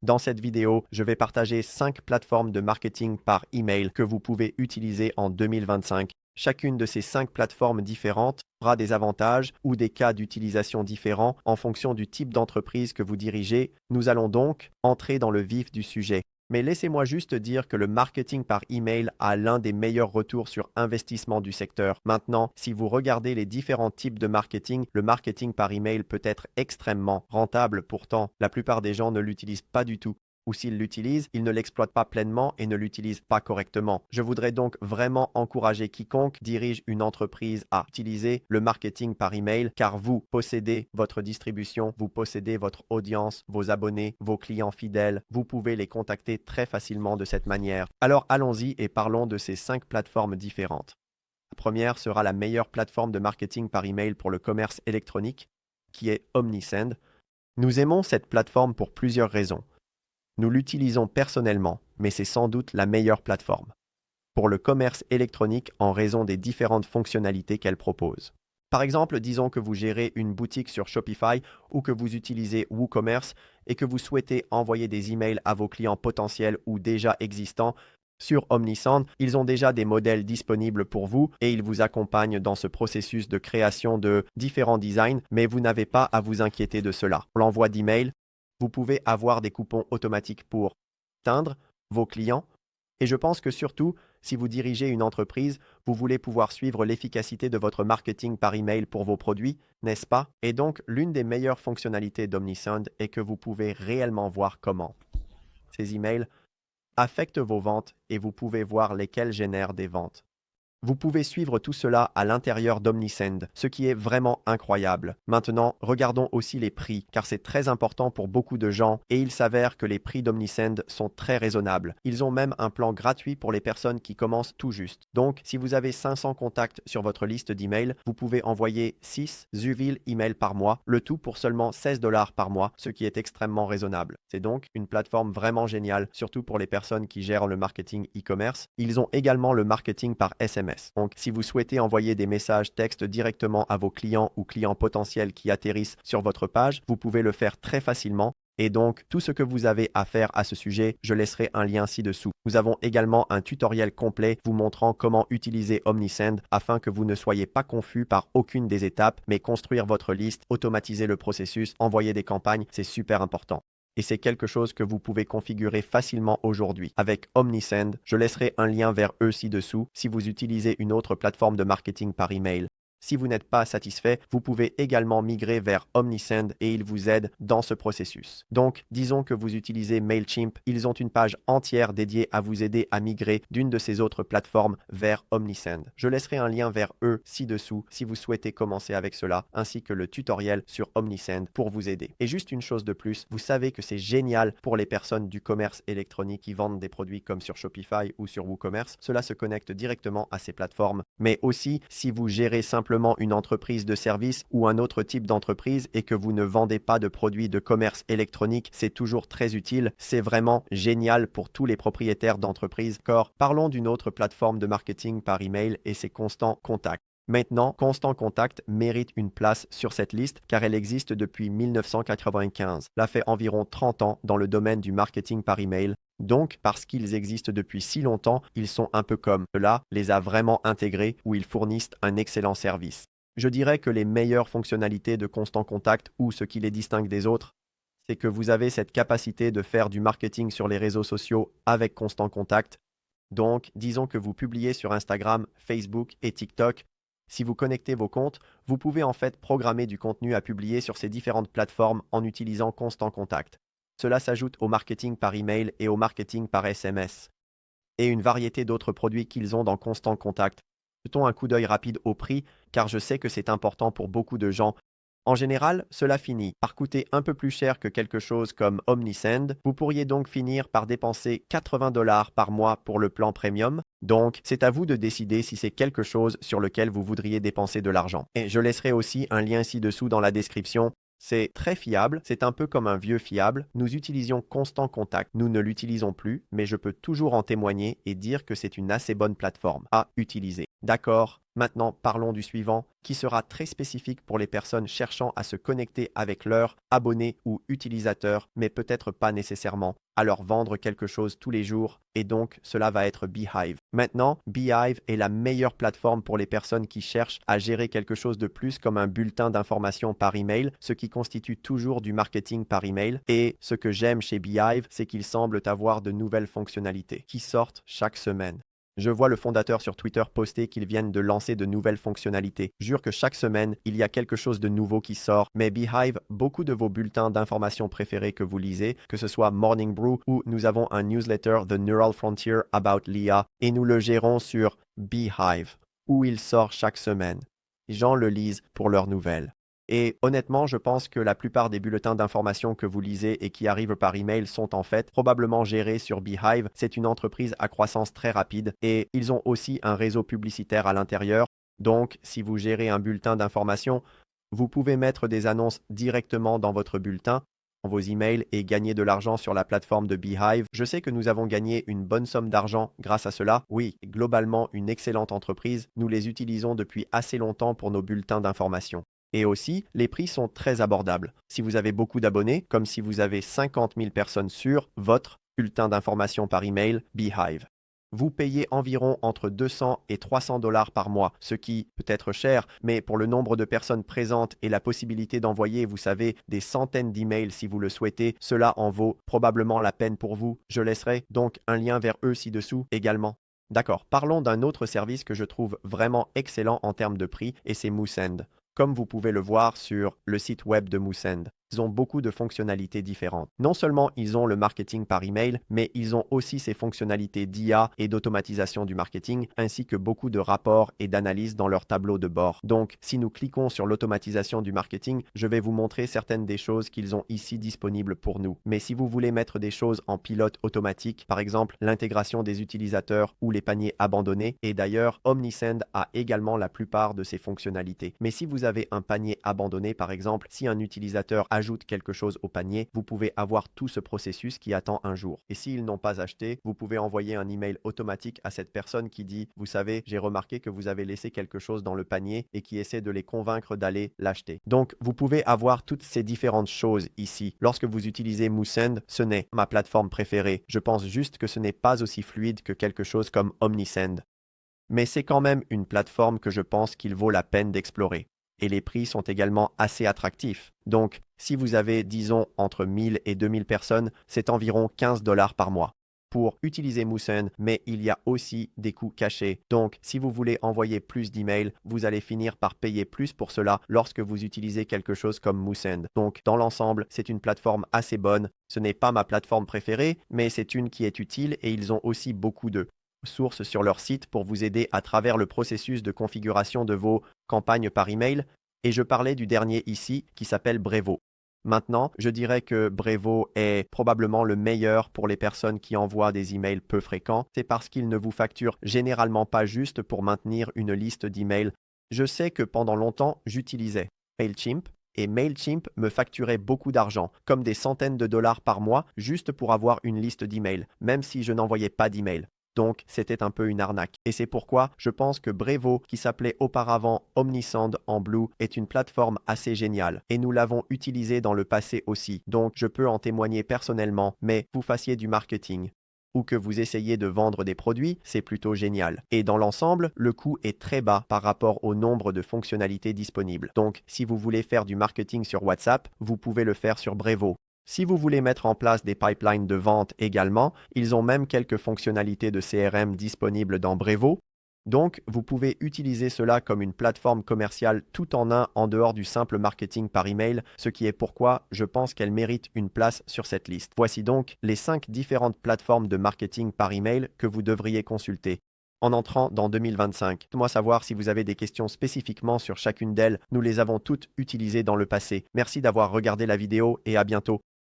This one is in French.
Dans cette vidéo, je vais partager 5 plateformes de marketing par email que vous pouvez utiliser en 2025. Chacune de ces 5 plateformes différentes aura des avantages ou des cas d'utilisation différents en fonction du type d'entreprise que vous dirigez. Nous allons donc entrer dans le vif du sujet. Mais laissez-moi juste dire que le marketing par email a l'un des meilleurs retours sur investissement du secteur. Maintenant, si vous regardez les différents types de marketing, le marketing par email peut être extrêmement rentable. Pourtant, la plupart des gens ne l'utilisent pas du tout. Ou s'ils l'utilisent, ils ne l'exploitent pas pleinement et ne l'utilisent pas correctement. Je voudrais donc vraiment encourager quiconque dirige une entreprise à utiliser le marketing par email car vous possédez votre distribution, vous possédez votre audience, vos abonnés, vos clients fidèles. Vous pouvez les contacter très facilement de cette manière. Alors allons-y et parlons de ces 5 plateformes différentes. La première sera la meilleure plateforme de marketing par email pour le commerce électronique, qui est Omnisend. Nous aimons cette plateforme pour plusieurs raisons. Nous l'utilisons personnellement, mais c'est sans doute la meilleure plateforme pour le commerce électronique en raison des différentes fonctionnalités qu'elle propose. Par exemple, disons que vous gérez une boutique sur Shopify ou que vous utilisez WooCommerce et que vous souhaitez envoyer des emails à vos clients potentiels ou déjà existants. Sur Omnisend, ils ont déjà des modèles disponibles pour vous et ils vous accompagnent dans ce processus de création de différents designs, mais vous n'avez pas à vous inquiéter de cela. Pour l'envoi d'emails, vous pouvez avoir des coupons automatiques pour atteindre vos clients. Et je pense que surtout, si vous dirigez une entreprise, vous voulez pouvoir suivre l'efficacité de votre marketing par email pour vos produits, n'est-ce pas? Et donc, l'une des meilleures fonctionnalités d'Omnisend est que vous pouvez réellement voir comment ces emails affectent vos ventes et vous pouvez voir lesquels génèrent des ventes. Vous pouvez suivre tout cela à l'intérieur d'Omnisend, ce qui est vraiment incroyable. Maintenant, regardons aussi les prix, car c'est très important pour beaucoup de gens et il s'avère que les prix d'Omnisend sont très raisonnables. Ils ont même un plan gratuit pour les personnes qui commencent tout juste. Donc, si vous avez 500 contacts sur votre liste d'emails, vous pouvez envoyer 6 UVIL emails par mois, le tout pour seulement $16 par mois, ce qui est extrêmement raisonnable. C'est donc une plateforme vraiment géniale, surtout pour les personnes qui gèrent le marketing e-commerce. Ils ont également le marketing par SMS. Donc, si vous souhaitez envoyer des messages textes directement à vos clients ou clients potentiels qui atterrissent sur votre page, vous pouvez le faire très facilement. Et donc, tout ce que vous avez à faire à ce sujet, je laisserai un lien ci-dessous. Nous avons également un tutoriel complet vous montrant comment utiliser Omnisend afin que vous ne soyez pas confus par aucune des étapes, mais construire votre liste, automatiser le processus, envoyer des campagnes, c'est super important. Et c'est quelque chose que vous pouvez configurer facilement aujourd'hui. Avec Omnisend, je laisserai un lien vers eux ci-dessous si vous utilisez une autre plateforme de marketing par email. Si vous n'êtes pas satisfait, vous pouvez également migrer vers Omnisend et ils vous aident dans ce processus. Donc, disons que vous utilisez Mailchimp, ils ont une page entière dédiée à vous aider à migrer d'une de ces autres plateformes vers Omnisend. Je laisserai un lien vers eux ci-dessous si vous souhaitez commencer avec cela, ainsi que le tutoriel sur Omnisend pour vous aider. Et juste une chose de plus, vous savez que c'est génial pour les personnes du commerce électronique qui vendent des produits comme sur Shopify ou sur WooCommerce. Cela se connecte directement à ces plateformes. Mais aussi, si vous gérez simplement une entreprise de service ou un autre type d'entreprise et que vous ne vendez pas de produits de commerce électronique, c'est toujours très utile. C'est vraiment génial pour tous les propriétaires d'entreprises. Parlons d'une autre plateforme de marketing par email et c'est Constant Contact. Maintenant, Constant Contact mérite une place sur cette liste car elle existe depuis 1995. Cela fait environ 30 ans dans le domaine du marketing par email. Donc, parce qu'ils existent depuis si longtemps, ils sont un peu comme cela les a vraiment intégrés ou ils fournissent un excellent service. Je dirais que les meilleures fonctionnalités de Constant Contact ou ce qui les distingue des autres, c'est que vous avez cette capacité de faire du marketing sur les réseaux sociaux avec Constant Contact. Donc, disons que vous publiez sur Instagram, Facebook et TikTok. Si vous connectez vos comptes, vous pouvez en fait programmer du contenu à publier sur ces différentes plateformes en utilisant Constant Contact. Cela s'ajoute au marketing par email et au marketing par SMS. Et une variété d'autres produits qu'ils ont dans Constant Contact. Jetons un coup d'œil rapide au prix, car je sais que c'est important pour beaucoup de gens. En général, cela finit par coûter un peu plus cher que quelque chose comme Omnisend. Vous pourriez donc finir par dépenser $80 par mois pour le plan premium. Donc, c'est à vous de décider si c'est quelque chose sur lequel vous voudriez dépenser de l'argent. Et je laisserai aussi un lien ci-dessous dans la description. C'est très fiable, c'est un peu comme un vieux fiable. Nous utilisions Constant Contact, nous ne l'utilisons plus, mais je peux toujours en témoigner et dire que c'est une assez bonne plateforme à utiliser. D'accord? Maintenant, parlons du suivant, qui sera très spécifique pour les personnes cherchant à se connecter avec leurs abonnés ou utilisateurs, mais peut-être pas nécessairement à leur vendre quelque chose tous les jours, et donc cela va être Beehive. Maintenant, Beehive est la meilleure plateforme pour les personnes qui cherchent à gérer quelque chose de plus comme un bulletin d'information par email, ce qui constitue toujours du marketing par email. Et ce que j'aime chez Beehive, c'est qu'ils semblent avoir de nouvelles fonctionnalités qui sortent chaque semaine. Je vois le fondateur sur Twitter poster qu'ils viennent de lancer de nouvelles fonctionnalités. Jure que chaque semaine, il y a quelque chose de nouveau qui sort. Mais Beehive, beaucoup de vos bulletins d'information préférés que vous lisez, que ce soit Morning Brew ou nous avons un newsletter The Neural Frontier About l'IA et nous le gérons sur Beehive, où il sort chaque semaine. Les gens le lisent pour leurs nouvelles. Et honnêtement, je pense que la plupart des bulletins d'information que vous lisez et qui arrivent par email sont en fait probablement gérés sur Beehive. C'est une entreprise à croissance très rapide et ils ont aussi un réseau publicitaire à l'intérieur. Donc, si vous gérez un bulletin d'information, vous pouvez mettre des annonces directement dans votre bulletin, dans vos emails et gagner de l'argent sur la plateforme de Beehive. Je sais que nous avons gagné une bonne somme d'argent grâce à cela. Oui, globalement, une excellente entreprise. Nous les utilisons depuis assez longtemps pour nos bulletins d'information. Et aussi, les prix sont très abordables. Si vous avez beaucoup d'abonnés, comme si vous avez 50 000 personnes sur votre bulletin d'information par email Beehive, vous payez environ entre 200 et 300 dollars par mois, ce qui peut être cher, mais pour le nombre de personnes présentes et la possibilité d'envoyer, vous savez, des centaines d'emails si vous le souhaitez, cela en vaut probablement la peine pour vous. Je laisserai donc un lien vers eux ci-dessous également. D'accord, parlons d'un autre service que je trouve vraiment excellent en termes de prix et c'est Moosend. Comme vous pouvez le voir sur le site web de Moosend, ils ont beaucoup de fonctionnalités différentes. Non seulement ils ont le marketing par email, mais ils ont aussi ces fonctionnalités d'IA et d'automatisation du marketing, ainsi que beaucoup de rapports et d'analyses dans leur tableau de bord. Donc, si nous cliquons sur l'automatisation du marketing, je vais vous montrer certaines des choses qu'ils ont ici disponibles pour nous. Mais si vous voulez mettre des choses en pilote automatique, par exemple l'intégration des utilisateurs ou les paniers abandonnés, et d'ailleurs, Omnisend a également la plupart de ces fonctionnalités. Mais si vous avez un panier abandonné, par exemple, si un utilisateur ajoute quelque chose au panier, vous pouvez avoir tout ce processus qui attend un jour. Et s'ils n'ont pas acheté, vous pouvez envoyer un email automatique à cette personne qui dit « Vous savez, j'ai remarqué que vous avez laissé quelque chose dans le panier » et qui essaie de les convaincre d'aller l'acheter. Donc, vous pouvez avoir toutes ces différentes choses ici. Lorsque vous utilisez Moosend, ce n'est ma plateforme préférée. Je pense juste que ce n'est pas aussi fluide que quelque chose comme Omnisend. Mais c'est quand même une plateforme que je pense qu'il vaut la peine d'explorer. Et les prix sont également assez attractifs. Donc, si vous avez, disons, entre 1000 et 2000 personnes, c'est environ 15 dollars par mois pour utiliser Moosend, mais il y a aussi des coûts cachés. Donc, si vous voulez envoyer plus d'emails, vous allez finir par payer plus pour cela lorsque vous utilisez quelque chose comme Moosend. Donc, dans l'ensemble, c'est une plateforme assez bonne. Ce n'est pas ma plateforme préférée, mais c'est une qui est utile et ils ont aussi beaucoup de sources sur leur site pour vous aider à travers le processus de configuration de vos campagnes par email. Et je parlais du dernier ici qui s'appelle Brevo. Maintenant, je dirais que Brevo est probablement le meilleur pour les personnes qui envoient des emails peu fréquents. C'est parce qu'il ne vous facture généralement pas juste pour maintenir une liste d'emails. Je sais que pendant longtemps, j'utilisais Mailchimp et Mailchimp me facturait beaucoup d'argent, comme des centaines de dollars par mois, juste pour avoir une liste d'emails, même si je n'envoyais pas d'emails. Donc, c'était un peu une arnaque. Et c'est pourquoi je pense que Brevo, qui s'appelait auparavant Omnisend en Blue, est une plateforme assez géniale. Et nous l'avons utilisée dans le passé aussi. Donc, je peux en témoigner personnellement, mais vous fassiez du marketing ou que vous essayez de vendre des produits, c'est plutôt génial. Et dans l'ensemble, le coût est très bas par rapport au nombre de fonctionnalités disponibles. Donc, si vous voulez faire du marketing sur WhatsApp, vous pouvez le faire sur Brevo. Si vous voulez mettre en place des pipelines de vente également, ils ont même quelques fonctionnalités de CRM disponibles dans Brevo. Donc, vous pouvez utiliser cela comme une plateforme commerciale tout en un en dehors du simple marketing par email, ce qui est pourquoi je pense qu'elle mérite une place sur cette liste. Voici donc les 5 différentes plateformes de marketing par email que vous devriez consulter en entrant dans 2025. Faites-moi savoir si vous avez des questions spécifiquement sur chacune d'elles. Nous les avons toutes utilisées dans le passé. Merci d'avoir regardé la vidéo et à bientôt.